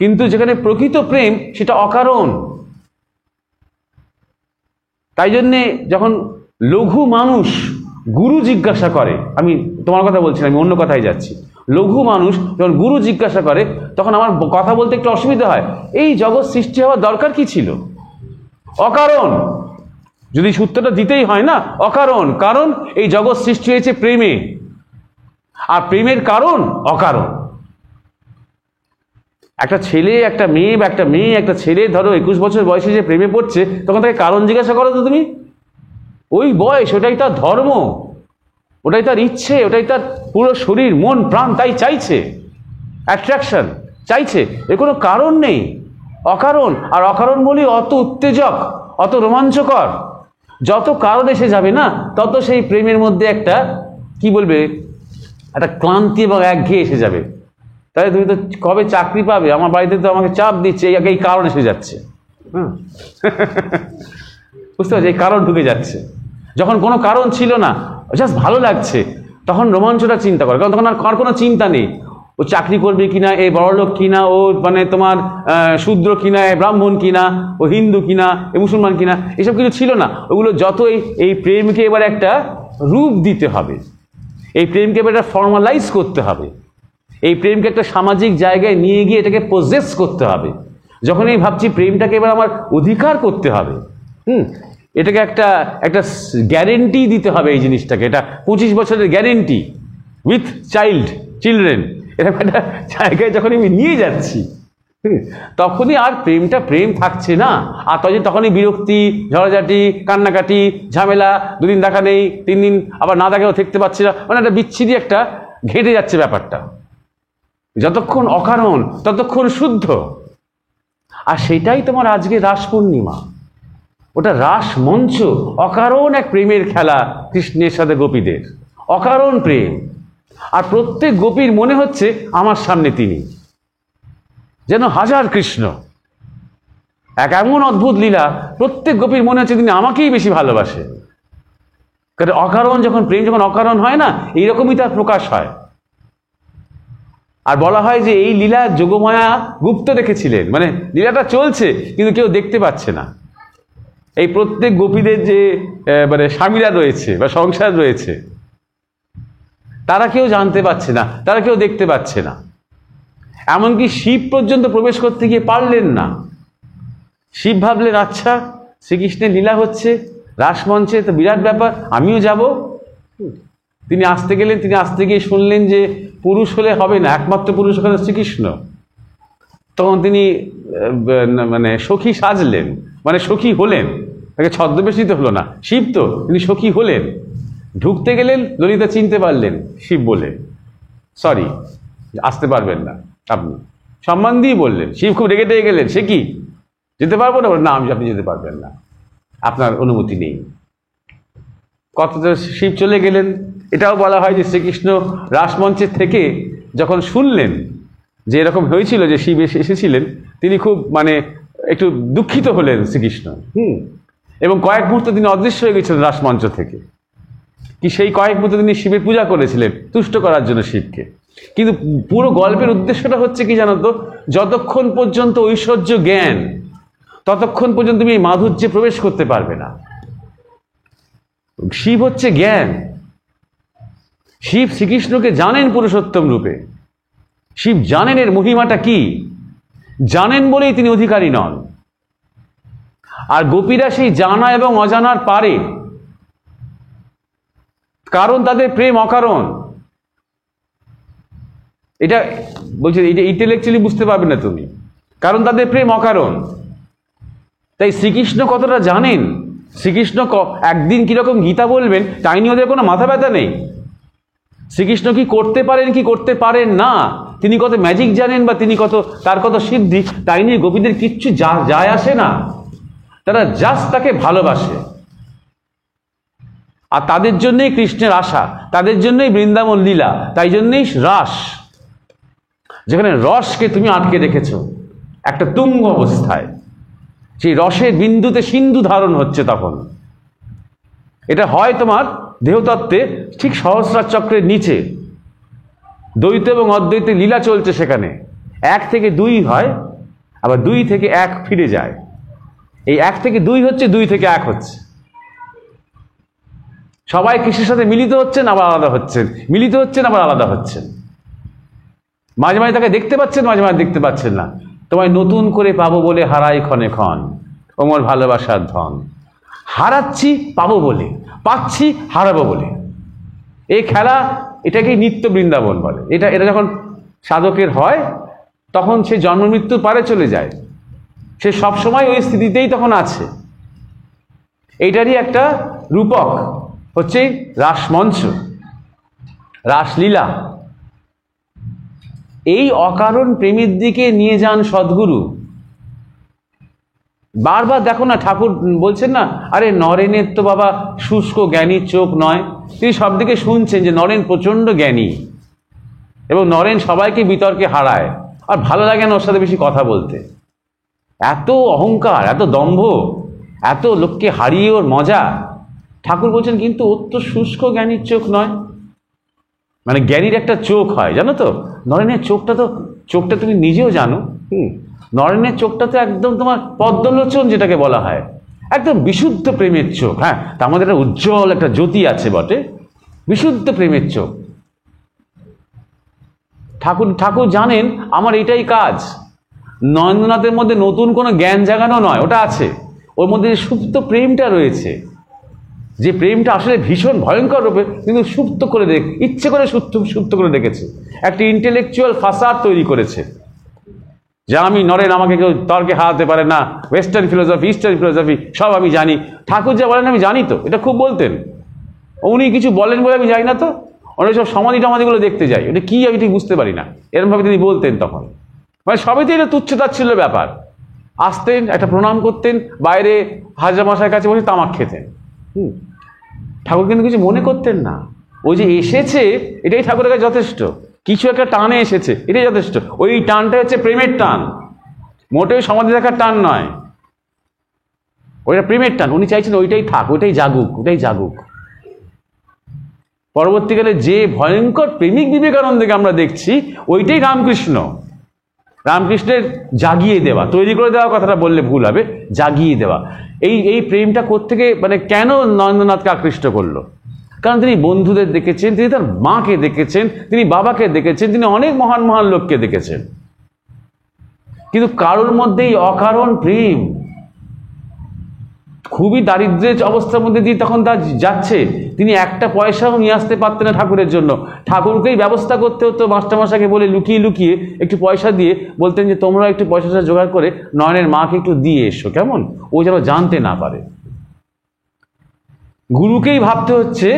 কিন্তু যেখানে প্রকৃত প্রেম, সেটা অকারণ। তাই জন্যে যখন লঘু মানুষ গুরু জিজ্ঞাসা করে, আমি তোমার কথা বলছি না, আমি অন্য কথায় যাচ্ছি, লঘু মানুষ যখন গুরু জিজ্ঞাসা করে, তখন আমার কথা বলতে একটু অসুবিধা হয়। এই জগৎ সৃষ্টি হওয়ার দরকার কি ছিল? অকারণ। যদি সূত্রটা দিতেই হয় না, অকারণ। কারণ এই জগৎ সৃষ্টি হয়েছে প্রেমে, আর প্রেমের কারণ অকারণ। একটা ছেলে একটা মেয়ে, বা একটা মেয়ে একটা ছেলে, ধরো 21 বছর বয়সে যে প্রেমে পড়ছে, তখন তাকে কারণ জিজ্ঞাসা করো তো তুমি। ওই বয়স, ওটাই তার ধর্ম, ওটাই তার ইচ্ছে, ওটাই তার পুরো শরীর মন প্রাণ তাই চাইছে, অ্যাট্রাকশন চাইছে, এর কোনো কারণ নেই, অকারণ। আর অকারণ বলি অত উত্তেজক, অত রোমাঞ্চকর। যত কারণ এসে যাবে না, তত সেই প্রেমের মধ্যে একটা কি বলবে, একটা ক্লান্তি এবং একঘেয়ে এসে যাবে। তাই তুমি তো কবে চাকরি পাবে, আমার বাড়িতে তো আমাকে চাপ দিচ্ছে, এই কারণ এসে যাচ্ছে। বুঝতে পারছি, এই কারণ ঢুকে যাচ্ছে। যখন কোনো কারণ ছিল না, জাস্ট ভালো লাগছে, তখন রোমাঞ্চটা চিন্তা করে, কারণ তখন আর কোনো চিন্তা নেই। ও চাকরি করবে কিনা, এ বড়লোক কিনা, ও মানে তোমার শূদ্র কিনা, এ ব্রাহ্মণ কিনা, ও হিন্দু কিনা, এ মুসলমান কিনা, এসব কিছু ছিল না। ওগুলো যতই, এই প্রেমকে এবার একটা রূপ দিতে হবে, এই প্রেমকে এবার একটা ফর্মালাইজ করতে হবে, এই প্রেমকে একটা সামাজিক জায়গায় নিয়ে গিয়ে এটাকে পজেস করতে হবে। যখন এই ভাবছি প্রেমটাকে এবার আমার অধিকার করতে হবে, এটাকে একটা একটা গ্যারেন্টি দিতে হবে, এই জিনিসটাকে, এটা 25 বছরের গ্যারেন্টি উইথ চিলড্রেন, এরকম একটা জায়গায় যখন আমি নিয়ে যাচ্ছি, তখনই আর প্রেমটা প্রেম থাকছে না। আর তখনই বিরক্তি, ঝড়াঝাটি, কান্নাকাটি, ঝামেলা, 2 দিন দেখা নেই, 3 দিন আবার না দেখাও থাকতে পারছি না, মানে একটা বিচ্ছিরি একটা ঘেঁটে যাচ্ছে ব্যাপারটা। যতক্ষণ অকারণ ততক্ষণ শুদ্ধ। আর সেটাই তোমার আজকে রাস পূর্ণিমা, ওটা রাস মঞ্চ, অকারণ এক প্রেমের খেলা কৃষ্ণের সাথে গোপীদের, অকারণ প্রেম। আর প্রত্যেক গোপীর মনে হচ্ছে আমার সামনে তিনি, যেন হাজার কৃষ্ণ। এক এমন অদ্ভুত লীলা, প্রত্যেক গোপীর মনে হচ্ছে তিনি আমাকেই বেশি ভালোবাসে। কারণ অকারণ যখন প্রেম, যখন অকারণ হয় না, এইরকমই তার প্রকাশ হয়। আর বলা হয় যে এই লীলা যোগমায়া গুপ্ত রেখেছিলেন, মানে লীলাটা চলছে কিন্তু কেউ দেখতে পাচ্ছে না। এই প্রত্যেক গোপীদের যে মানে স্বামীরা রয়েছে বা সংসার রয়েছে, তারা কেউ জানতে পারছে না, তারা কেউ দেখতে পাচ্ছে না। এমনকি শিব পর্যন্ত প্রবেশ করতে গিয়ে পারলেন না। শিব ভাবলেন, আচ্ছা শ্রীকৃষ্ণের লীলা হচ্ছে রাসমঞ্চে, তো বিরাট ব্যাপার, আমিও যাব। তিনি আসতে গেলেন, তিনি আসতে গিয়ে শুনলেন যে পুরুষ হলে হবে না, একমাত্র পুরুষ ওখানে শ্রীকৃষ্ণ। তখন তিনি মানে সখী সাজলেন, মানে সখী হলেন, তাকে ছদ্মবেশিত হলো না, শিব তো, তিনি সখী হলেন। ঢুকতে গেলেন, ললিতা চিনতে পারলেন শিব বলে, সরি আসতে পারবেন না আপনি, সম্মান দিয়ে বললেন। শিব খুব রেগে টেগে গেলেন, সে কি যেতে পারবো না? না, আপনি যেতে পারবেন না, আপনার অনুমতি নেই। কতটা শিব চলে গেলেন। এটাও বলা হয় যে শ্রীকৃষ্ণ রাসমঞ্চের থেকে যখন শুনলেন যে এরকম হয়েছিল, যে শিব এসেছিলেন, তিনি খুব মানে একটু দুঃখিত হলেন শ্রীকৃষ্ণ। এবং কয়েক মুহূর্ত তিনি অদৃশ্য হয়ে গেছিলেন রাসমঞ্চ থেকে। কি সেই কয়েক মুহূর্ত তিনি শিবের পূজা করেছিলেন, তুষ্ট করার জন্য শিবকে। কিন্তু পুরো গল্পের উদ্দেশ্যটা হচ্ছে কি জানো তো, যতক্ষণ পর্যন্ত ঐশ্বর্য জ্ঞান, ততক্ষণ পর্যন্ত তুমি এই মাধুর্যে প্রবেশ করতে পারবে না। শিব হচ্ছে জ্ঞান। শিব শ্রীকৃষ্ণকে জানেন পুরুষোত্তম রূপে। শিব জানেন এর মহিমাটা কি, জানেন বলেই তিনি অধিকারী নন। আর গোপীরা সেই জানা এবং অজানার পারে, কারণ তাদের প্রেম অকারণ। এটা বলছে, এটা ইন্টেলেকচুয়ালি বুঝতে পারবে না তুমি, কারণ তাদের প্রেম অকারণ। তাই শ্রীকৃষ্ণ কতটা জানেন, শ্রীকৃষ্ণ একদিন কিরকম গীতা বলবেন, তাই নিয়ে ওদের কোনো মাথা ব্যথা নেই। শ্রীকৃষ্ণ কি করতে পারেন কি করতে পারেন না, তিনি কত ম্যাজিক জানেন বা তিনি কত, তার কত সিদ্ধি, তাই নিয়ে গোপীদের কিচ্ছু যায় আসে না। তারা জাস্ট তাকে ভালোবাসে। আর তাদের জন্যই কৃষ্ণের আশা, তাদের জন্যই বৃন্দাবন লীলা, তাই জন্যই রাস, যেখানে রসকে তুমি আটকে রেখেছ একটা তুঙ্গ অবস্থায়। সেই রসের বিন্দুতে সিন্ধু ধারণ হচ্ছে তখন। এটা হয় তোমার দেহতত্ত্বে ঠিক সহস্রার চক্রের নিচে, দ্বৈত এবং অদ্বৈতে লীলা চলছে, সেখানে 1 থেকে 2 হয়, আবার 2 থেকে 1 ফিরে যায়। এই 1 থেকে 2 হচ্ছে, 2 থেকে 1 হচ্ছে। সবাই কৃষ্ণের সাথে মিলিত হচ্ছেন, আবার আলাদা হচ্ছেন, মিলিত হচ্ছেন, আবার আলাদা হচ্ছেন। মাঝে মাঝে তাকে দেখতে পাচ্ছেন, মাঝে মাঝে দেখতে পাচ্ছেন না। তোমায় নতুন করে পাবো বলে হারাই ক্ষণে ক্ষণ, ওমর ভালোবাসার ধন। হারাচ্ছি পাবো বলে, পাচ্ছি হারাবো বলে। এই খেলা, এটাকেই নিত্য বৃন্দাবন বলে। এটা যখন সাধকের হয়, তখন সে জন্ম মৃত্যুর পারে চলে যায়, সে সবসময় ওই স্থিতিতেই তখন আছে। এইটারই একটা রূপক হচ্ছে রাসমঞ্চ, রাসলীলা। এই অকারণ প্রেমের দিকে নিয়ে যান সদ্গুরু। বারবার দেখো না, ঠাকুর বলছেন না, আরে নরেনের তো বাবা শুষ্ক জ্ঞানীর চোখ নয়। তিনি সব দিকে শুনছেন যে নরেন প্রচণ্ড জ্ঞানী এবং নরেন সবাইকে বিতর্কে হারায়, আর ভালো লাগে না ওর সাথে বেশি কথা বলতে। এত অহংকার, এত দম্ভ, এত লোককে হারিয়ে ওর মজা। ঠাকুর বলছেন কিন্তু ওর তো শুষ্ক জ্ঞানীর চোখ নয়। মানে জ্ঞানীর একটা চোখ হয়, জানো তো, নরেনের চোখটা তুমি নিজেও জানো। নরেনের চোখটা তো একদম তোমার পদ্মলোচন যেটাকে বলা হয়, একদম বিশুদ্ধ প্রেমের চোখ। হ্যাঁ, তার মধ্যে একটা উজ্জ্বল একটা জ্যোতি আছে বটে, বিশুদ্ধ প্রেমের চোখ। ঠাকুর জানেন আমার এটাই কাজ। নরেন্দ্রনাথের মধ্যে নতুন কোনো জ্ঞান জাগানো নয়, ওটা আছে। ওর মধ্যে যে সুপ্ত প্রেমটা রয়েছে, যে প্রেমটা আসলে ভীষণ ভয়ঙ্কর রূপে, কিন্তু সুপ্ত করে ইচ্ছে করে সুপ্ত করে রেখেছে। একটা ইন্টেলেকচুয়াল ফাসাদ তৈরি করেছে যে আমি নরেন, আমাকে কেউ তর্কে হারাতে পারে না, ওয়েস্টার্ন ফিলোসফি, ইস্টার্ন ফিলোসফি সব আমি জানি। ঠাকুর যা বলেন আমি জানি তো, এটা খুব বলতেন। উনি কিছু বলেন বলে আমি জানি না তো, অনেক সব সমাধি টমাধিগুলো দেখতে যাই, ওটা কি আমি ঠিক বুঝতে পারি না, এরকমভাবে তিনি বলতেন তখন। মানে সবই তো এটা তুচ্ছতাচ্ছিল্য ব্যাপার। আসতেন, একটা প্রণাম করতেন, বাইরে হাজরা মশাইয়ের কাছে বসে তামাক খেতেন। ঠাকুর কিন্তু কিছু মনে করতেন না। ওই যে এসেছে এটাই ঠাকুরের কাছে যথেষ্ট, কিছু একটা টানে এসেছে এটাই যথেষ্ট। ওই টানটা হচ্ছে প্রেমের টান, মোটেও সমাধি দেখার টান নয়, ওইটা প্রেমের টান। উনি চাইছেন ওইটাই থাক, ওইটাই জাগুক, ওইটাই জাগুক। পরবর্তীকালে যে ভয়ঙ্কর প্রেমিক বিবেকানন্দকে আমরা দেখছি, ওইটাই রামকৃষ্ণ। রামকৃষ্ণের জাগিয়ে দেওয়া, তৈরি করে দেওয়া কথাটা বললে ভুল হবে, জাগিয়ে দেওয়া। এই প্রেমটা কোত্থেকে, মানে কেন নরেন্দ্রনাথকে আকৃষ্ট করলো? কারণ তিনি বন্ধুদের দেখেছেন, তিনি তার মাকে দেখেছেন, তিনি বাবাকে দেখেছেন, তিনি অনেক মহান মহান লোককে দেখেছেন। কিন্তু কারোর মধ্যেই অকারণ প্রেম, খুবই দারিদ্র্যের অবস্থার মধ্যে দিয়ে তখন তা যাচ্ছে। তিনি একটা পয়সাও নিয়ে আসতে পারতেন না ঠাকুরের জন্য, ঠাকুরকেই ব্যবস্থা করতে হতো। মাস্টারমশাইকে বলে লুকিয়ে লুকিয়ে একটু পয়সা দিয়ে বলতেন যে তোমরা একটু পয়সা জোগাড় করে নয়নের মাকে একটু দিয়ে এসো, কেমন, ও যেন জানতে না পারে। গুরুকেই ভাবতে হচ্ছে,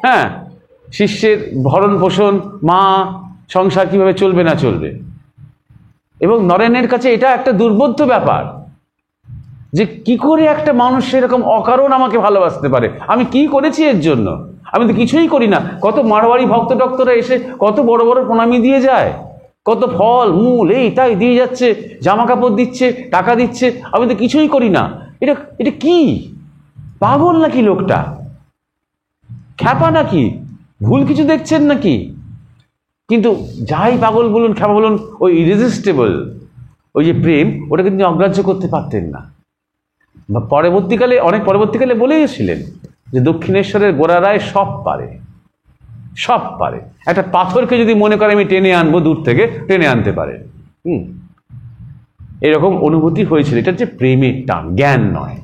হ্যাঁ, শিষ্যের ভরণ পোষণ, মা, সংসার কিভাবে চলবে না চলবে। এবং নরেনের কাছে এটা একটা দুর্বোধ্য ব্যাপার যে কি করে একটা মানুষ এরকম অকারণ আমাকে ভালোবাসতে পারে, আমি কি করেছি এর জন্য? আমি তো কিছুই করি না। কত মারোয়ারি ভক্ত টক্তরা এসে কত বড় বড় প্রণামী দিয়ে যায়, কত ফল মূল এই তাই দিয়ে যাচ্ছে, জামা কাপড় দিচ্ছে, টাকা দিচ্ছে, আমি তো কিছুই করি না। এটা এটা কি? পাগল নাকি লোকটা? খ্যাপা নাকি? ভুল কিছু দেখছেন নাকি? কিন্তু যাই পাগল বলুন, খ্যাপা বলুন, ওই ইরেজিস্টেবল ওই যে প্রেম, ওটাকে তিনি অগ্রাহ্য করতে পারতেন না। পরবর্তীকালে, অনেক পরবর্তীকালে বলে গেছিলেন যে দক্ষিণেশ্বরের গোড়ারায় সব পারে, সব পারে। একটা পাথরকে যদি মনে করে আমি টেনে আনবো, দূর থেকে টেনে আনতে পারে। এরকম অনুভূতি হয়েছিল। এটা হচ্ছে প্রেমের টান, জ্ঞান নয়।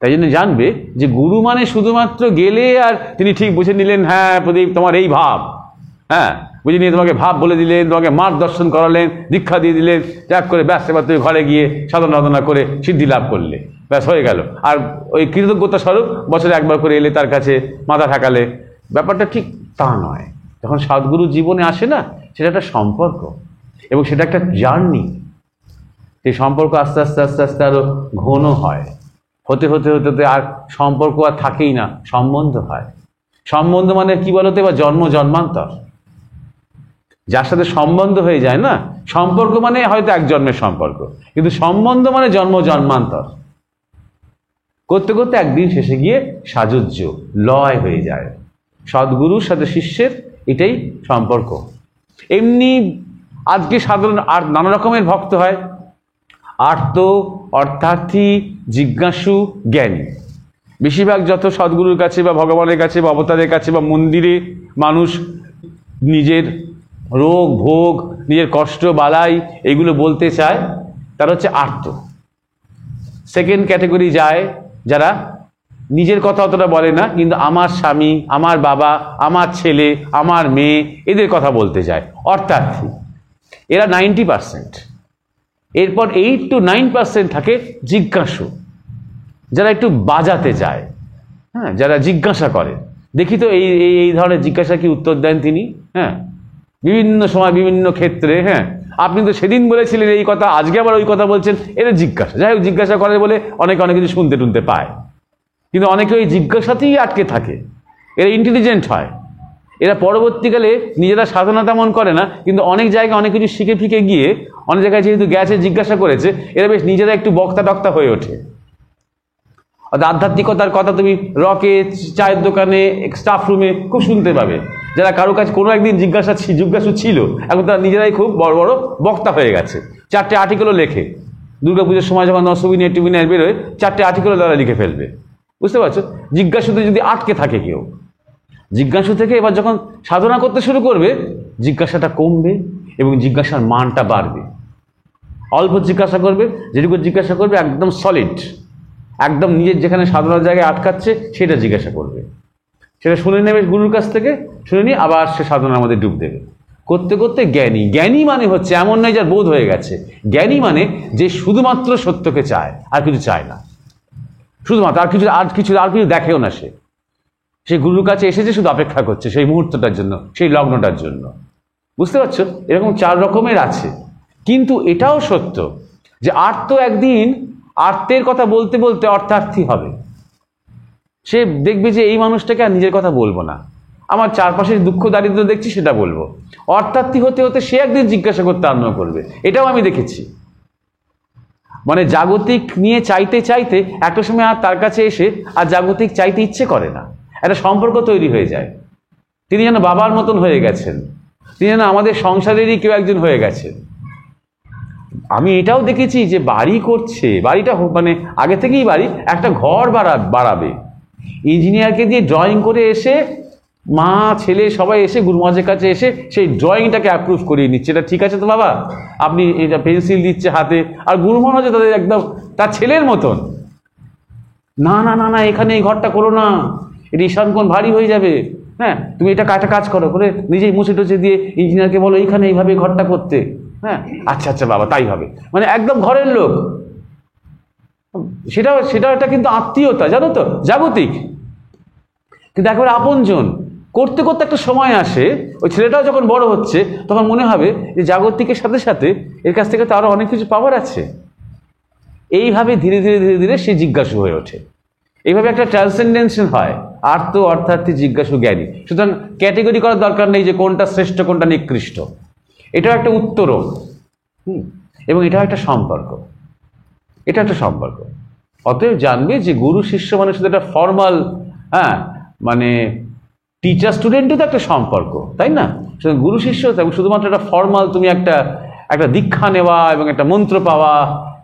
তাই জন্য জানবে যে গুরু মানে শুধুমাত্র গেলে আর তিনি ঠিক বুঝে নিলেন, হ্যাঁ প্রদীপ তোমার এই ভাব, হ্যাঁ বুঝে নিয়ে তোমাকে ভাব বলে দিলেন, তোমাকে মার্গ দর্শন করালেন, দীক্ষা দিয়ে দিলেন, ত্যাগ করে ব্যাস এবার তুমি ঘরে গিয়ে সাধনা করে সিদ্ধি লাভ করলে, ব্যাস হয়ে গেল। আর ওই কৃতজ্ঞতা স্বরূপ বছরে একবার করে এলে তার কাছে মাথা ঠাকালে। ব্যাপারটা ঠিক তা নয়। যখন সদ্গুরু জীবনে আসে না, সেটা একটা সম্পর্ক এবং সেটা একটা জার্নি। সেই সম্পর্ক আস্তে আস্তে আস্তে আস্তে আরো ঘন হয়, হতে হতে হতে হতে আর সম্পর্ক আর থাকেই না, সম্বন্ধ হয়। সম্বন্ধ মানে কি বলতো? এবার জন্ম জন্মান্তর। যার সাথে সম্বন্ধ হয়ে যায় না, সম্পর্ক মানে হয়তো এক জন্মের সম্পর্ক, কিন্তু সম্বন্ধ মানে জন্ম জন্মান্তর। করতে করতে একদিন শেষে গিয়ে সাযুজ্য, লয় হয়ে যায়। সদ্গুরুর সাথে শিষ্যের এটাই সম্পর্ক। এমনি আজকে সাধারণ আর নানা রকমের ভক্ত হয়, আর্ত, অর্থার্থী, জিজ্ঞাসু, জ্ঞানী। বেশিরভাগ যত সদ্গুরুর কাছে বা ভগবানের কাছে বা অবতারের কাছে বা মন্দিরে মানুষ নিজের রোগ ভোগ, নিজের কষ্ট বালাই এগুলো বলতে চায়, তারা হচ্ছে আর্ত। সেকেন্ড ক্যাটেগরি যায় যারা নিজের কথা অতটা বলে না, কিন্তু আমার স্বামী, আমার বাবা, আমার ছেলে, আমার মেয়ে, এদের কথা বলতে চায়, অর্থার্থী। এরা 90%। এরপর 8 to 9% থাকে জিজ্ঞাসু, যারা একটু বাজাতে চায়, হ্যাঁ, যারা জিজ্ঞাসা করে। দেখি তো এই এই ধরনের জিজ্ঞাসা কি উত্তর দেন তিনি, হ্যাঁ, বিভিন্ন সময় বিভিন্ন ক্ষেত্রে। হ্যাঁ, আপনি তো সেদিন বলেছিলেন এই কথা, আজকে আবার ওই কথা বলছেন, এরা জিজ্ঞাসা। যাই হোক, জিজ্ঞাসা করে বলে অনেকে অনেক কিছু শুনতে টুনতে পায়, কিন্তু অনেকে ওই জিজ্ঞাসাতেই আটকে থাকে। এরা ইন্টেলিজেন্ট হয়। এরা পরবর্তীকালে নিজেরা সাধনা তেমন করে না, কিন্তু অনেক জায়গায় অনেক কিছু শিখে ফিকে গিয়ে অনেক জায়গায় যেহেতু গেছে, জিজ্ঞাসা করেছে, এরা বেশ নিজেরা একটু বক্তা টক্তা হয়ে ওঠে। আধ্যাত্মিকতার কথা তুমি রকে, চায়ের দোকানে, স্টাফ রুমে খুব শুনতে পাবে। যারা কারো কাছে কোনো একদিন জিজ্ঞাসু ছিল, এখন তারা নিজেরাই খুব বড় বড় বক্তা হয়ে গেছে। 4টে আর্টিকেলও লেখে। দুর্গাপুজোর সময় যখন নসবিনিয়ার টিভিনিয়ার বেরোয়, 4টে আর্টিকেলও তারা লিখে ফেলবে। বুঝতে পারছো? জিজ্ঞাসুতে যদি আটকে থাকে কেউ, জিজ্ঞাসু থেকে এবার যখন সাধনা করতে শুরু করবে, জিজ্ঞাসাটা কমবে এবং জিজ্ঞাসার মানটা বাড়বে। অল্প জিজ্ঞাসা করবে, যেটুকু জিজ্ঞাসা করবে একদম সলিড, একদম নিজের যেখানে সাধনার জায়গায় আটকাচ্ছে সেটা জিজ্ঞাসা করবে, সেটা শুনে নেবে গুরুর কাছ থেকে, শুনে নিয়ে আবার সে সাধনার মধ্যে ডুব দেবে। করতে করতে জ্ঞানী। জ্ঞানী মানে হচ্ছে এমন নয় যার বোধ হয়ে গেছে। জ্ঞানী মানে যে শুধুমাত্র সত্যকে চায়, আর কিছু চায় না। শুধুমাত্র আর কিছু দেখেও না। সে গুরুর কাছে এসেছে শুধু অপেক্ষা করছে সেই মুহূর্তটার জন্য, সেই লগ্নটার জন্য। বুঝতে পারছো? এরকম 4 রকমের আছে। কিন্তু এটাও সত্য যে আর্ত একদিন আর্তের কথা বলতে বলতে অর্থার্থী হবে। সে দেখবে যে এই মানুষটাকে আর নিজের কথা বলবো না, আমার চারপাশের দুঃখ দারিদ্র দেখছি সেটা বলবো। অর্থার্থী হতে হতে সে একদিন জিজ্ঞাসা করতে আরম্ভ করবে। এটাও আমি দেখেছি। মানে জাগতিক নিয়ে চাইতে চাইতে একটা সময় আর তার কাছে এসে আর জাগতিক চাইতে ইচ্ছে করে না, একটা সম্পর্ক তৈরি হয়ে যায়। তিনি যেন বাবার মতন হয়ে গেছেন, তিনি যেন আমাদের সংসারেরই কেউ একজন হয়ে গেছেন। আমি এটাও দেখেছি যে বাড়ি করছে, বাড়িটা মানে আগে থেকেই বাড়ি, একটা ঘর বাড়াবে, ইঞ্জিনিয়ারকে দিয়ে ড্রয়িং করে এসে মা ছেলে সবাই এসে গুরুমহাজের কাছে এসে সেই ড্রয়িংটাকে অ্যাপ্রুভ করিয়ে নিচ্ছে, এটা ঠিক আছে তো বাবা, আপনি এটা পেন্সিল দিচ্ছে হাতে, আর গুরুমহাজ তাদের একদম তার ছেলের মতন, না না না না এখানে এই ঘরটা করো না, এটা ঈশানকোণ ভারী হয়ে যাবে, হ্যাঁ তুমি এটা একটা কাজ করো, করে নিজেই মুছে টুছে দিয়ে ইঞ্জিনিয়ারকে বলো এইখানে এইভাবে ঘরটা করতে, হ্যাঁ আচ্ছা আচ্ছা বাবা তাই হবে, মানে একদম ঘরের লোক। সেটা এটা কিন্তু আত্মীয়তা, জানো তো, জাগতিক, কিন্তু একেবারে আপনজন। করতে করতে একটা সময় আসে, ওই ছেলেটাও যখন বড় হচ্ছে তখন মনে হবে যে জাগতিকের সাথে সাথে এর কাছ থেকে তো আরো অনেক কিছু পাওয়ার আছে। এইভাবে ধীরে ধীরে ধীরে ধীরে সে জিজ্ঞাসু হয়ে ওঠে। এইভাবে একটা ট্রান্সেন্ডেন্সিয়াল হয়, আর্ত অর্থার্থী জিজ্ঞাসু জ্ঞানী। সুতরাং ক্যাটেগরি করার দরকার নেই যে কোনটা শ্রেষ্ঠ কোনটা নিকৃষ্ট, এটাও একটা উত্তরণ। এবং এটাও একটা সম্পর্ক, এটা একটা সম্পর্ক। অতএব জানবে যে গুরু শিষ্য মানে শুধু একটা ফর্মাল, হ্যাঁ মানে টিচার স্টুডেন্টও তো একটা সম্পর্ক, তাই না? গুরু শিষ্য শুধুমাত্র একটা ফর্মাল, তুমি একটা দীক্ষা নেওয়া এবং একটা মন্ত্র পাওয়া,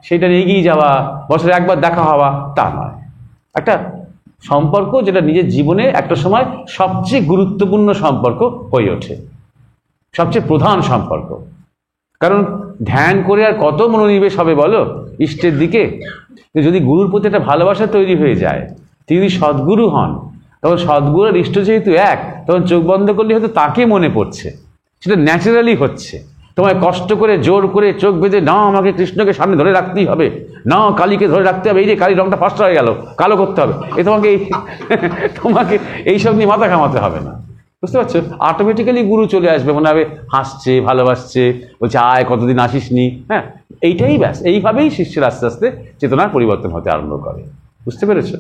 সেটা নিয়ে এগিয়ে যাওয়া, বছরে একবার দেখা হওয়া, তা নয়। একটা সম্পর্ক যেটা নিজের জীবনে একটা সময় সবচেয়ে গুরুত্বপূর্ণ সম্পর্ক হয়ে ওঠে, সবচেয়ে প্রধান সম্পর্ক। কারণ ধ্যান করে আর কত মনোনিবেশ হবে বলো ইষ্টের দিকে? যদি গুরুর প্রতি একটা ভালোবাসা তৈরি হয়ে যায়, তিনি যদি সদ্গুরু হন, তখন সদ্গুরু আর ইষ্ট যেহেতু এক, তখন চোখ বন্ধ করলে হয়তো তাকে মনে পড়ছে, সেটা ন্যাচারালি হচ্ছে। তোমায় কষ্ট করে জোর করে চোখ বেঁধে, না আমাকে কৃষ্ণকে সামনে ধরে রাখতেই হবে, না কালীকে ধরে রাখতে হবে, এই যে কালী রংটা ফার্স্ট হয়ে গেল, কালো করতে হবে, তোমাকে এইসব নিয়ে মাথা ঘামাতে হবে না। বুঝতে পারছো? অটোমেটিক্যালি গুরু চলে আসবে, মনে হবে হাসছে, ভালোবাসছে, বলছে আয় কতদিন আসিসনি, হ্যাঁ এইটাই ব্যাস। এইভাবেই শিষ্যের আস্তে আস্তে চেতনার পরিবর্তন হতে আরম্ভ করে। বুঝতে পেরেছো?